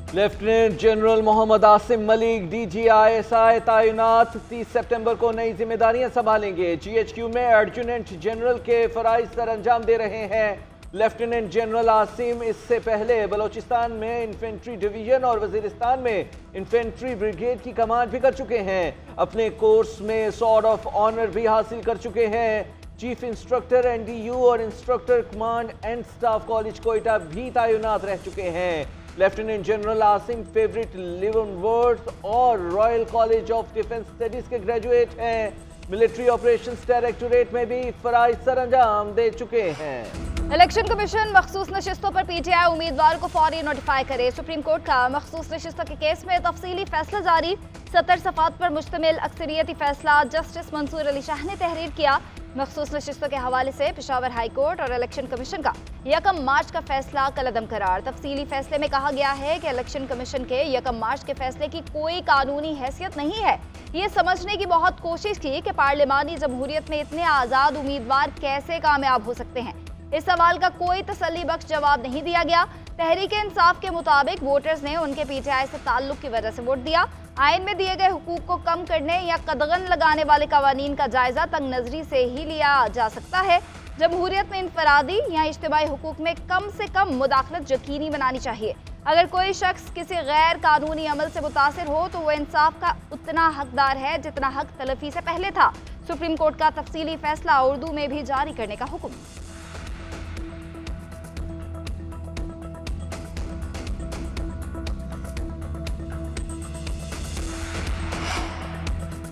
Lieutenant general Mohammad Asim Malik DGISI तैनात 30 सितंबर को नई जिम्मेदारियां संभालेंगे। GHQ में एडजुटेंट जनरल के फराइज सर अंजाम दे रहे हैं। लेफ्टिनेंट जनरल आसिम इससे पहले बलोचिस्तान में इन्फेंट्री डिवीजन और वजीरिस्तान में इन्फेंट्री ब्रिगेड की कमांड भी कर चुके हैं। अपने कोर्स में सॉर्ड ऑफ ऑनर भी हासिल कर चुके हैं। चीफ इंस्ट्रक्टर NDU और instructor command and staff college Quetta भी तैनात रह चुके हैं। लेफ्टिनेंट जनरल आसिम फेवरेट लिवनवर्थ और royal college of defence studies के ग्रेजुएट हैं। मिलिट्री ऑपरेशंस डायरेक्टोरेट में भी फराइज सर अंजाम दे चुके हैं। इलेक्शन कमीशन मखसूस नशिस्तों पर PTI उम्मीदवार को फौरी नोटिफाई करे। सुप्रीम कोर्ट का मखसूस नशिस्तों के केस में तफसीली फैसला जारी। 70 सफ़ात पर मुश्तमिल अक्सरियती फैसला जस्टिस मंसूर अली शाह ने तहरीर किया। मखसूस नशिस्तों के हवाले से पेशावर हाई कोर्ट और इलेक्शन कमीशन का 1 मार्च का फैसला कलअदम करार। तफसीली फैसले में कहा गया है कि इलेक्शन कमीशन के 1 मार्च के फैसले की कोई कानूनी हैसियत नहीं है। ये समझने की बहुत कोशिश की कि पार्लिमानी जमहूरियत में इतने आज़ाद उम्मीदवार कैसे कामयाब हो सकते हैं। इस सवाल का कोई तसल्ली बख्श जवाब नहीं दिया गया। तहरीक इंसाफ के मुताबिक वोटर्स ने उनके PTI से ताल्लुक की वजह से वोट दिया। आइन में दिए गए हुकूक को कम करने या कदगन लगाने वाले कवानीन का जायजा तंग नजरी से ही लिया जा सकता है। जमहूरियत में इनफरादी या इज्तिमाई हुकूक में कम से कम मुदाखलत यकीनी बनानी चाहिए। अगर कोई शख्स किसी गैर कानूनी अमल से मुतासिर हो तो वह इंसाफ का उतना हकदार है जितना हक तलफी से पहले था। सुप्रीम कोर्ट का तफसीली फैसला उर्दू में भी जारी करने का हुक्म।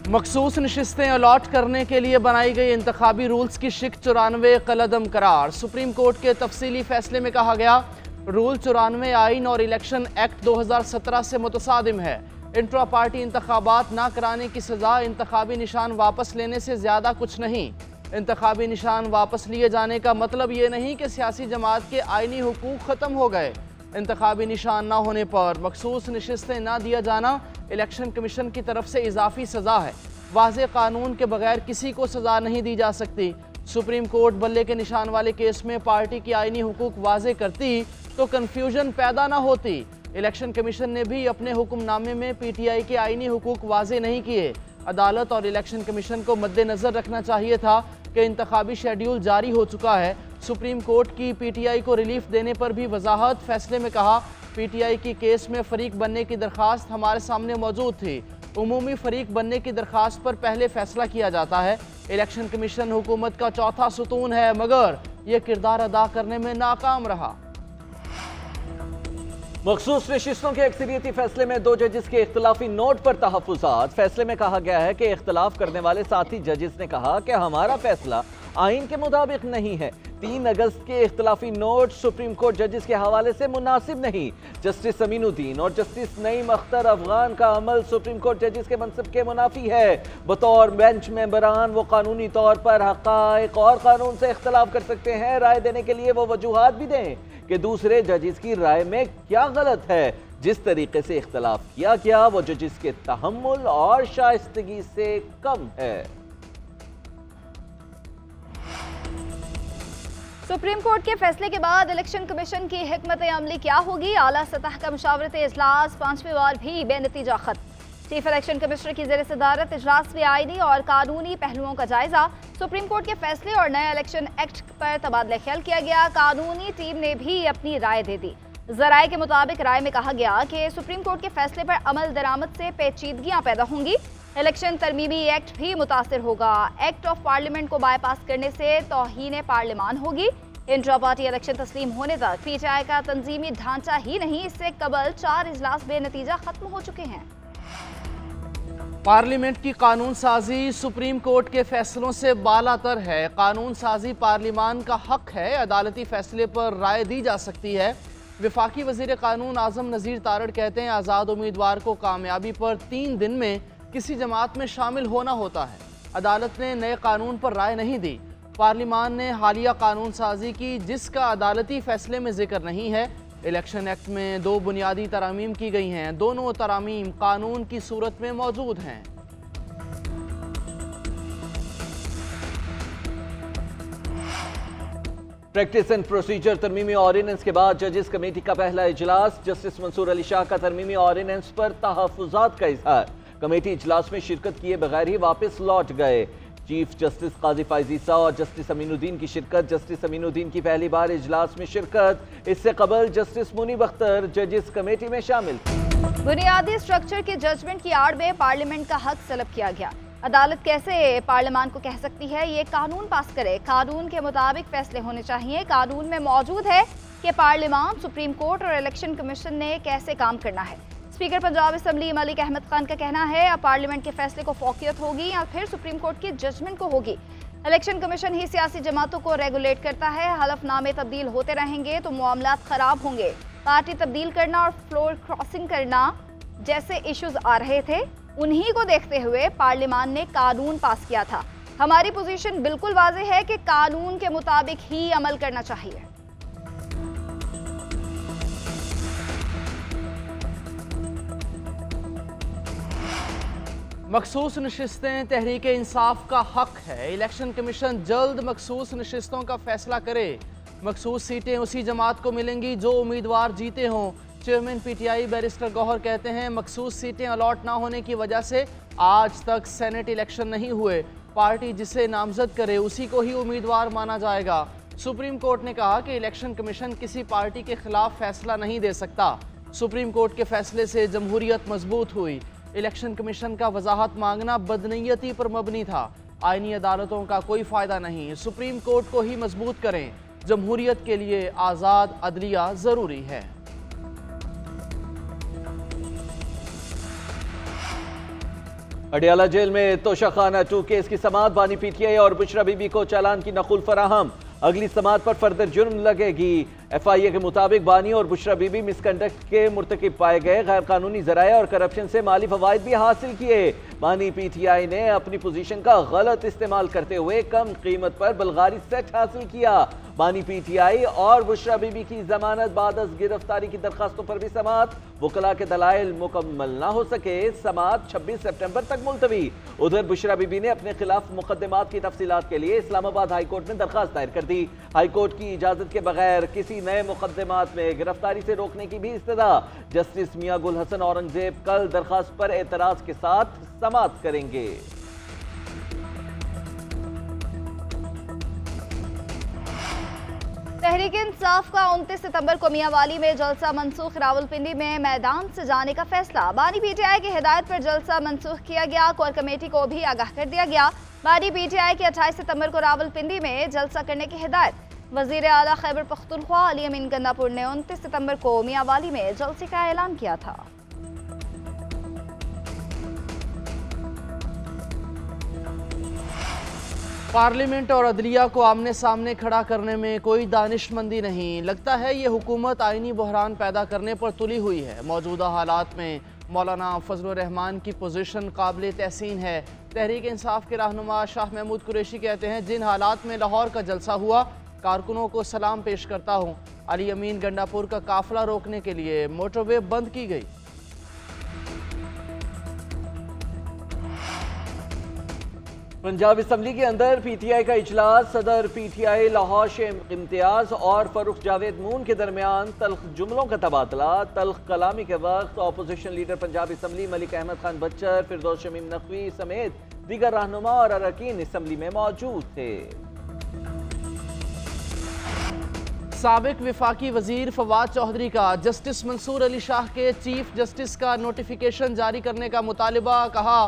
मखसूस नशिस्तें अलॉट करने के लिए बनाई गई इंतखाबी रूल्स की शिक 94 कलअदम करार। सुप्रीम कोर्ट के तफसीली फैसले में कहा गया रूल 94 आइन और इलेक्शन एक्ट 2017 से मुतसादिम है। इंट्रा पार्टी इंतखाबात ना कराने की सजा इंतखाबी निशान वापस लेने से ज़्यादा कुछ नहीं। इंतखाबी निशान वापस लिए जाने का मतलब ये नहीं कि सियासी जमात के आइनी हुकूक ख़त्म हो गए। इंतखाबी निशान ना होने पर मखसूस नशिस्तें ना दिया जाना इलेक्शन कमीशन की तरफ से इजाफी सज़ा है। वाज़े कानून के बगैर किसी को सज़ा नहीं दी जा सकती। सुप्रीम कोर्ट बल्ले के निशान वाले केस में पार्टी की आइनी हुकूक वाजे करती तो कन्फ्यूजन पैदा ना होती। इलेक्शन कमीशन ने भी अपने हुक्मनामे में PTI के आइनी हुकूक वाजे नहीं किए। अदालत और इलेक्शन कमीशन को मद्देनज़र रखना चाहिए था कि इंतखाबी शेड्यूल जारी हो चुका है। सुप्रीम कोर्ट की PTI को रिलीफ देने पर भी वजाहत। फैसले में कहा PTI की केस में फरीक बनने की दरख्वास्त हमारे सामने मौजूद थी। उमूमी फरीक बनने की दरख्वास्त पर पहले फैसला किया जाता है। इलेक्शन कमीशन हुकूमत का चौथा सुतून है मगर यह किरदार अदा करने में नाकाम रहा। मखसूस नशिस्तों के अक्सरियती फैसले में 2 जजेस के इख्तलाफी नोट पर तहफ़्फ़ुज़ात। फैसले में कहा गया है कि इख्तलाफ करने वाले साथी जजेस ने कहा कि हमारा फैसला आइन के मुताबिक नहीं है। 3 अगस्त के इख्तलाफी नोट सुप्रीम कोर्ट जजेस के हवाले से मुनासिब नहीं। जस्टिस अमीनुद्दीन और जस्टिस नईम अख्तर अफगान का अमल सुप्रीम कोर्ट जजेस के मनसब के मुनाफी है। बतौर बेंच मेंबरान वो कानूनी तौर पर हक़ाइक़ और कानून से इख्तलाफ कर सकते हैं। राय देने के लिए वो वजूहात भी दें कि दूसरे जजेस की राय में क्या गलत है। जिस तरीके से इख्तलाफ किया गया वो जजेस के तहम्मुल और शाइस्तगी से कम है। सुप्रीम कोर्ट के फैसले के बाद इलेक्शन कमीशन की हिकमत अमली क्या होगी? आला सतह का मुशावरती इजलास 5वीं बार भी बेनतीजा खत्म। चीफ इलेक्शन कमिश्नर की ज़ेर सदारत इजलास में आईनी और कानूनी पहलुओं का जायजा। सुप्रीम कोर्ट के फैसले और नए इलेक्शन एक्ट पर तबादला ख्याल किया गया। कानूनी टीम ने भी अपनी राय दे दी। ज़राए के मुताबिक राय में कहा गया कि सुप्रीम कोर्ट के फैसले पर अमल दरामद से पेचीदगियां पैदा होंगी। इलेक्शन तरमीमी एक्ट भी मुतासिर होगा। एक्ट ऑफ पार्लियामेंट को बाईपास करने से तौहीन पार्लिमान होगी। इंट्रा पार्टी इलेक्शन तस्लीम होने तक PTI का तंजीमी ढांचा ही नहीं, इससे कबल 4 इजलास बेनतीजा खत्म हो चुके हैं। पार्लियामेंट की कानून साजी सुप्रीम कोर्ट के फैसलों से बालातर है। कानून साजी पार्लियामान का हक है। अदालती फैसले पर राय दी जा सकती है। वफाकी वजीर कानून आजम नज़ीर तारड़ कहते हैं आज़ाद उम्मीदवार को कामयाबी पर 3 दिन में किसी जमात में शामिल होना होता है। अदालत ने नए कानून पर राय नहीं दी। पार्लियामान ने हालिया कानून साजी की जिसका अदालती फैसले में जिक्र नहीं है। इलेक्शन एक्ट में 2 बुनियादी तरामीम की गई हैं। दोनों तरामीम कानून की सूरत में मौजूद हैं। प्रैक्टिस एंड प्रोसीजर तरमीमी ऑर्डिनेंस के बाद जजेस कमेटी का पहला इजलास। जस्टिस मंसूर अली शाह का तरमीमी ऑर्डिनेंस पर तहफ़्फ़ुज़ात का इजहार। कमेटी इजलास में शिरकत किए बगैर ही वापस लौट गए। चीफ जस्टिस काजी फाइज ईसा और जस्टिस अमीनुद्दीन की शिरकत। जस्टिस अमीनुद्दीन की पहली बार इजलास में शिरकत। इससे कबल जस्टिस मुनीब अख्तर जजेस कमेटी में शामिल। बुनियादी स्ट्रक्चर के जजमेंट की आड़ में पार्लियामेंट का हक तलब किया गया। अदालत कैसे पार्लियामान को कह सकती है ये कानून पास करे, कानून के मुताबिक फैसले होने चाहिए। कानून में मौजूद है कि पार्लियामान, सुप्रीम कोर्ट और इलेक्शन कमीशन ने कैसे काम करना है। स्पीकर पंजाब असम्बली मलिक अहमद खान का कहना है अब पार्लियामेंट के फैसले को फौकियत होगी या फिर सुप्रीम कोर्ट की जजमेंट को होगी। इलेक्शन कमीशन ही सियासी जमातों को रेगुलेट करता है। हलफनामे तब्दील होते रहेंगे तो मामलात खराब होंगे। पार्टी तब्दील करना और फ्लोर क्रॉसिंग करना जैसे इश्यूज आ रहे थे, उन्हीं को देखते हुए पार्लियामान ने कानून पास किया था। हमारी पोजीशन बिल्कुल वाज़ेह है कि कानून के मुताबिक ही अमल करना चाहिए। मखसूस नशिस्तें तहरीक इंसाफ का हक है। इलेक्शन कमीशन जल्द मखसूस नशिस्तों का फैसला करे। मखसूस सीटें उसी जमात को मिलेंगी जो उम्मीदवार जीते हों। चेयरमैन पीटीआई बैरिस्टर गौहर कहते हैं मखसूस सीटें अलॉट ना होने की वजह से आज तक सेनेट इलेक्शन नहीं हुए। पार्टी जिसे नामजद करे उसी को ही उम्मीदवार माना जाएगा। सुप्रीम कोर्ट ने कहा कि इलेक्शन कमीशन किसी पार्टी के खिलाफ फैसला नहीं दे सकता। सुप्रीम कोर्ट के फैसले से जमहूरियत मजबूत हुई। इलेक्शन कमीशन का वजाहत मांगना बदनीयती पर मबनी था। आईनी अदालतों का कोई फ़ायदा नहीं, सुप्रीम कोर्ट को ही मजबूत करें। जमहूरियत के लिए आज़ाद अदलिया ज़रूरी है। अडियाला जेल में तोशाखाना 2 केस की समाअत। बानी पीटीआई और बुशरा बीबी को चालान की नकुल फराहम। अगली समाअत पर फर्दर जुर्म लगेगी। एफआईए के मुताबिक बानी और बुशरा बीबी मिसकंडक्ट के मुर्तकिब पाए गए। गैर कानूनी ज़राया और करप्शन से माली फवाइद भी हासिल किए। बानी पीटीआई ने अपनी पोजीशन का गलत इस्तेमाल करते हुए कम कीमत पर बलगारी सेट हासिल किया। बानी पीटीआई और बुशरा बीबी की जमानत बाद गिरफ्तारी की दरखास्तों पर भी समाअत। वकला के दलाइल मुकम्मल ना हो सके, समाअत 26 सितंबर तक मुलतवी। उधर बुशरा बीबी ने अपने खिलाफ मुकदमात की तफसीलात के लिए इस्लामाबाद हाई कोर्ट में दरखास्त दायर कर दी। हाई कोर्ट की इजाजत के बगैर किसी नए मुकदमात में गिरफ्तारी से रोकने की भी इस्तदा। जस्टिस मियां गुल हसन औरंगजेब कल दरखास्त पर एतराज के साथ समाअत करेंगे। तहरीक इंसाफ का 29 सितंबर को मियांवाली में जलसा मनसूख। रावलपिंडी में मैदान से जाने का फैसला। बानी पीटीआई की हिदायत पर जलसा मनसूख किया गया। कोर कमेटी को भी आगाह कर दिया गया। बानी पीटीआई की 28 सितंबर को रावलपिंडी में जलसा करने की हिदायत। वजीर आला खैबर पख्तूनख्वा अली अमीन गंडापुर ने 29 सितंबर को मियांवाली में जलसे का ऐलान किया था। पार्लियामेंट और अदलिया को आमने सामने खड़ा करने में कोई दानिशमंदी नहीं। लगता है ये हुकूमत आईनी बहरान पैदा करने पर तुली हुई है। मौजूदा हालात में मौलाना फजल रहमान की पोजीशन काबिल तहसीन है। तहरीक इंसाफ के रहनुमा शाह महमूद कुरैशी कहते हैं जिन हालात में लाहौर का जलसा हुआ, कारकुनों को सलाम पेश करता हूँ। अली अमीन गंडापुर का काफिला रोकने के लिए मोटरवे बंद की गई। पंजाब असम्बली के अंदर पीटीआई का इजलास। सदर पीटीआई लाहौर शेख इम्तियाज और फरूख जावेद मून के दरमियान तल्ख जुमलों का तबादला। तल्ख कलामी के वक्त opposition leader Punjab assembly Malik Ahmad Khan Bachar, Firdous Shamim Naqvi समेत दीगर रहनुमा और अरकान असम्बली में मौजूद थे। साबिक विफाकी वजीर फवाद चौधरी का जस्टिस मंसूर अली शाह के चीफ जस्टिस का नोटिफिकेशन जारी करने का मुतालिबा। कहा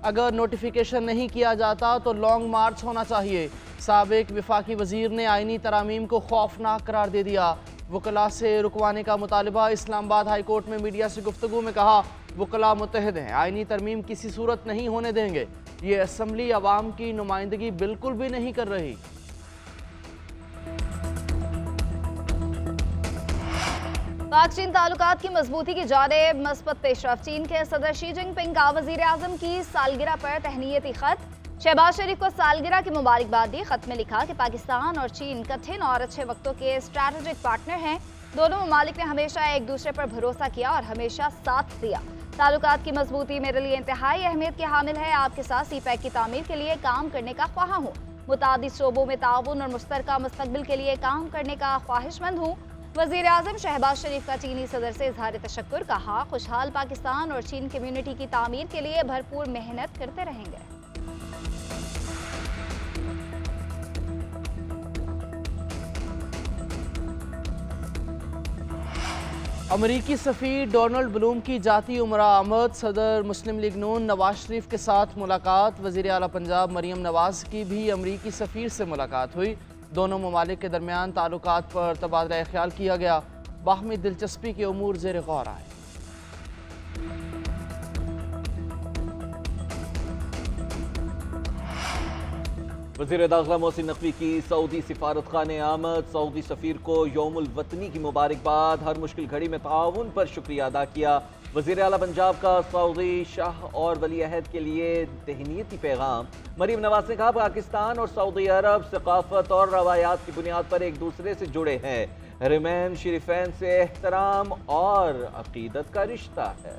अगर नोटिफिकेशन नहीं किया जाता तो लॉन्ग मार्च होना चाहिए। साबिक विफाकी वजीर ने आईनी तरामीम को खौफनाक करार दे दिया। वकला से रुकवाने का मुतालिबा। इस्लामाबाद हाई कोर्ट में मीडिया से गुफ्तगू में कहा वकला मुत्तहिद हैं, आईनी तरमीम किसी सूरत नहीं होने देंगे। ये असम्बली अवाम की नुमाइंदगी बिल्कुल भी नहीं कर रही। पाक चीन ताल्लुकात की मजबूती की जानिब मस्बत पेशरफ। चीन के सदर शी जिनपिंग का वजीर आजम की सालगिरह पर तहनीयती खत। शहबाज शरीफ को सालगिरह की मुबारकबाद दी। खत में लिखा कि पाकिस्तान और चीन कठिन और अच्छे वक्तों के स्ट्रैटेजिक पार्टनर हैं। दोनों ममालिक ने हमेशा एक दूसरे पर भरोसा किया और हमेशा साथ दिया। ताल्लुकात की मजबूती मेरे लिए इंतहाई अहमियत की हामिल है। आपके साथ सीपैक की तामीर के लिए काम करने का ख्वाहा हूँ। मुतादिद शोबों में ताउन और मुश्तरका मुस्तकबिल के लिए काम करने का ख्वाहिशमंद हूँ। वज़ीर आज़म शहबाज शरीफ का चीनी सदर से इजहार तशक्कुर, कहा खुशहाल पाकिस्तान और चीन कम्युनिटी की तामीर के लिए भरपूर मेहनत करते रहेंगे। अमरीकी सफ़ीर डोनाल्ड ब्लूम की जाती उमरा आमद, सदर मुस्लिम लीग नून नवाज शरीफ के साथ मुलाकात। वज़ीर आला पंजाब मरीम नवाज की भी अमरीकी सफ़ीर से मुलाकात हुई। दोनों ममालिक के दरमियान ताल्लुकात पर तबादला ख्याल किया गया। बाहमी दिलचस्पी के उमूर ज़ेर गौर आए। वज़ीर दाखिला मोहसिन नकवी की सऊदी सिफारत खाने आमद, सऊदी सफ़ीर को यौमुल वतनी की मुबारकबाद, हर मुश्किल घड़ी में ताउन पर शुक्रिया अदा किया। वज़ीर आला पंजाब का सऊदी शाह और वली अहद के लिए तहनीती पैगाम। मरीम नवाज ने कहा पाकिस्तान और सऊदी अरब सकाफत और रवायात की बुनियाद पर एक दूसरे से जुड़े हैं। रिमैन शरीफैन से एहतराम और अकीदत का रिश्ता है।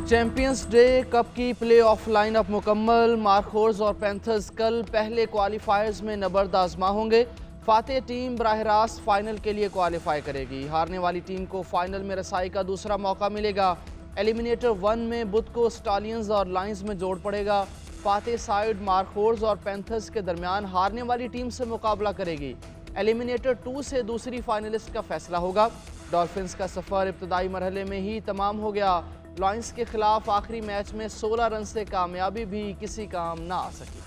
चैंपियंस डे कप की प्ले ऑफ लाइनअप मुकम्मल। मार्कोर्स और पैंथर्स कल पहले क्वालिफायर्स में नबर्द आजमा होंगे। फातेह टीम बराह रास्त फाइनल के लिए क्वालिफाई करेगी। हारने वाली टीम को फाइनल में रसाई का दूसरा मौका मिलेगा। एलिमिनेटर 1 में बुध को स्टालियंस और लाइंस में जोड़ पड़ेगा। फातेह साइड मार्कोर्स और पैंथर्स के दरमियान हारने वाली टीम से मुकाबला करेगी। एलिमिनेटर 2 से दूसरी फाइनलिस्ट का फैसला होगा। डॉल्फिन्स का सफ़र इब्तदाई मरहले में ही तमाम हो गया। लायंस के खिलाफ आखिरी मैच में 16 रन से कामयाबी भी किसी काम ना आ सकी।